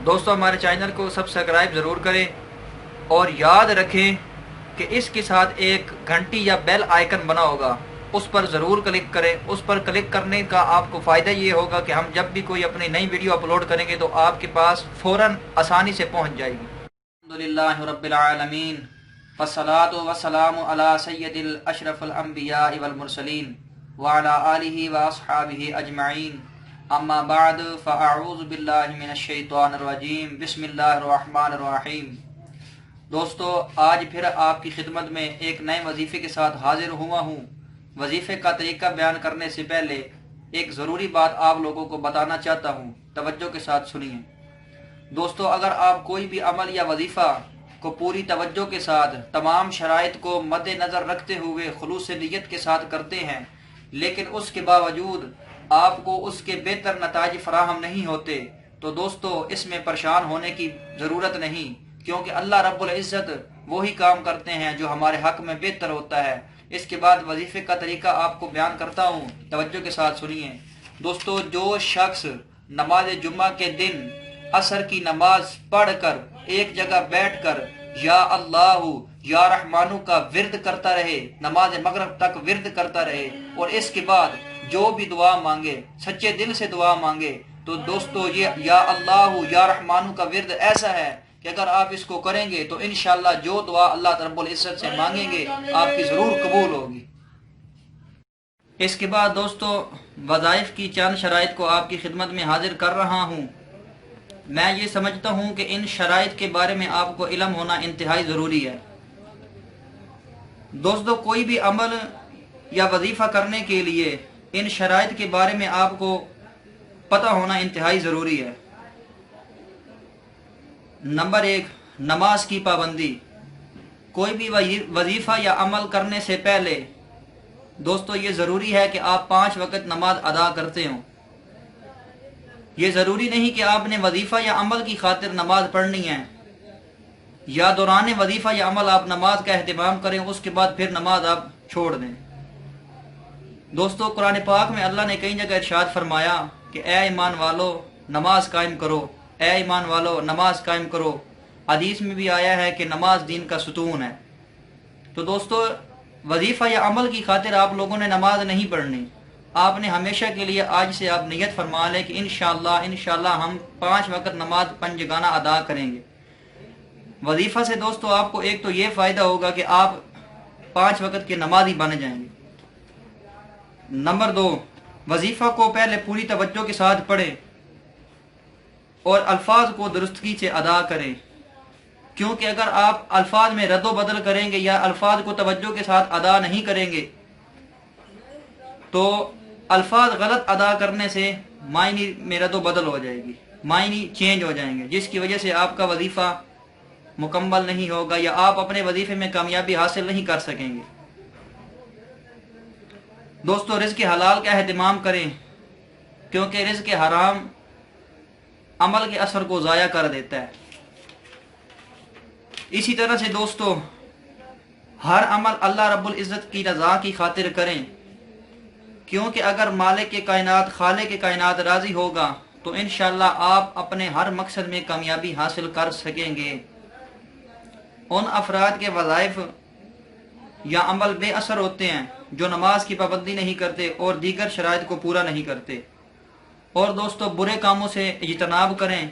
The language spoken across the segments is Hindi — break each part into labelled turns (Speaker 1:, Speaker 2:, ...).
Speaker 1: दोस्तों हमारे चैनल को सब्सक्राइब ज़रूर करें और याद रखें कि इसके साथ एक घंटी या बेल आइकन बना होगा, उस पर ज़रूर क्लिक करें। उस पर क्लिक करने का आपको फ़ायदा ये होगा कि हम जब भी कोई अपनी नई वीडियो अपलोड करेंगे तो आपके पास फ़ौरन आसानी से पहुंच जाएगी। अल्हम्दुलिल्लाहि रब्बिल आलमीन वस्सलातु वस्सलामु अला सय्यदिल अशरफिल अंबिया वल मुरसलीन व अला आलिहि व अस्हाबिहि अजमईन। अम्मा बाद फ़अऊज़ु बिल्लाहि मिनश शैतानिर रजीम बिस्मिल्लाहिर रहमानिर रहीम। दोस्तों आज फिर आपकी खिदमत में एक नए वजीफ़े के साथ हाजिर हुआ हूँ। वजीफ़े का तरीका बयान करने से पहले एक ज़रूरी बात आप लोगों को बताना चाहता हूँ, तवज्जो के साथ सुनिए। दोस्तों अगर आप कोई भी अमल या वजीफ़ा को पूरी तवज्जो के साथ तमाम शराइत को मद्देनज़र रखते हुए खुलूस नियत के साथ करते हैं, लेकिन उसके बावजूद आपको उसके बेहतर नताइज फराहम नहीं होते, तो दोस्तों इसमें परेशान होने की ज़रूरत नहीं, क्योंकि अल्लाह रब्बुल इज़्ज़त वही काम करते हैं जो हमारे हक में बेहतर होता है। इसके बाद वजीफ़े का तरीका आपको बयान करता हूँ, तवज्जो के साथ सुनिए। दोस्तों जो शख्स नमाज जुम्मा के दिन असर की नमाज पढ़कर एक जगह बैठकर या अल्लाहु या रहमानु का विर्द करता रहे, नमाज मगरिब तक विर्द करता रहे, और इसके बाद जो भी दुआ मांगे सच्चे दिल से दुआ मांगे, तो दोस्तों ये या अल्लाहु या रहमानु का विर्द ऐसा है कि अगर आप इसको करेंगे तो इंशाअल्लाह जो दुआ अल्लाह रब्बुल इज़्ज़त से मांगेंगे आपकी ज़रूर कबूल होगी। इसके बाद दोस्तों वज़ाइफ की चंद शराइत को आपकी खिदमत में हाजिर कर रहा हूँ। मैं ये समझता हूँ कि इन शराइत के बारे में आपको इल्म होना इंतहाई ज़रूरी है। दोस्तों कोई भी अमल या वजीफ़ा करने के लिए इन शराइत के बारे में आपको पता होना इंतहाई ज़रूरी है। नंबर 1, नमाज की पाबंदी। कोई भी वजीफ़ा या अमल करने से पहले दोस्तों ये ज़रूरी है कि आप 5 वक़्त नमाज अदा करते हों। ये ज़रूरी नहीं कि आपने वजीफ़ा या अमल की खातिर नमाज पढ़नी है या दौरान वजीफ़ा या अमल आप नमाज का एहतमाम करें, उसके बाद फिर नमाज आप छोड़ दें। दोस्तों कुरान पाक में अल्लाह ने कई जगह इरशाद फरमाया कि ए ईमान वालो नमाज कायम करो, ए ईमान वालो नमाज कायम करो। हदीस में भी आया है कि नमाज दीन का सुतून है। तो दोस्तों वजीफ़ा या अमल की खातिर आप लोगों ने नमाज नहीं पढ़नी। आपने हमेशा के लिए आज से आप नियत फरमा लें कि इंशाअल्लाह हम 5 वक़्त नमाज पंजगाना अदा करेंगे। वजीफ़ा से दोस्तों आपको एक तो ये फ़ायदा होगा कि आप 5 वक़्त के नमाजी बन जाएंगे। नंबर 2, वजीफ़ा को पहले पूरी तवज्जो के साथ पढ़ें और अल्फाज को दुरुस्तगी से अदा करें, क्योंकि अगर आप अल्फाज में रद्दो बदल करेंगे या अल्फाज को तवज्जो के साथ अदा नहीं करेंगे तो अल्फाज गलत अदा करने से मायनी में रद्दो बदल हो जाएगी, मायनी चेंज हो जाएंगे, जिसकी वजह से आपका वजीफ़ा मुकम्मल नहीं होगा या आप अपने वजीफ़े में कामयाबी हासिल नहीं कर सकेंगे। दोस्तों रिज़्क़ हलाल का एहतमाम करें, क्योंकि रिज़्क़ हराम अमल के असर को ज़ाया कर देता है। इसी तरह से दोस्तों हर अमल अल्लाह रब्बुल इज़्ज़त की रज़ा की खातिर करें, क्योंकि अगर मालिक के कायनात खालिक के कायनात राज़ी होगा तो इंशाअल्लाह आप अपने हर मकसद में कामयाबी हासिल कर सकेंगे। उन अफराद के वज़ाइफ या अमल बेअसर होते हैं जो नमाज की पाबंदी नहीं करते और दीगर शराइत को पूरा नहीं करते। और दोस्तों बुरे कामों से इज्तनाब करें।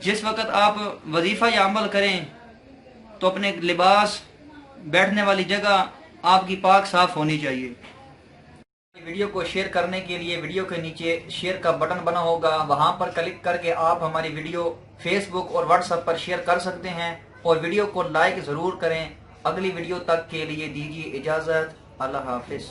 Speaker 1: जिस वक़्त आप वजीफ़ा या अमल करें तो अपने लिबास, बैठने वाली जगह आपकी पाक साफ होनी चाहिए। वीडियो को शेयर करने के लिए वीडियो के नीचे शेयर का बटन बना होगा, वहां पर क्लिक करके आप हमारी वीडियो फेसबुक और व्हाट्सएप पर शेयर कर सकते हैं और वीडियो को लाइक ज़रूर करें। अगली वीडियो तक के लिए दीजिए इजाज़त। अल्लाह हाफिज़।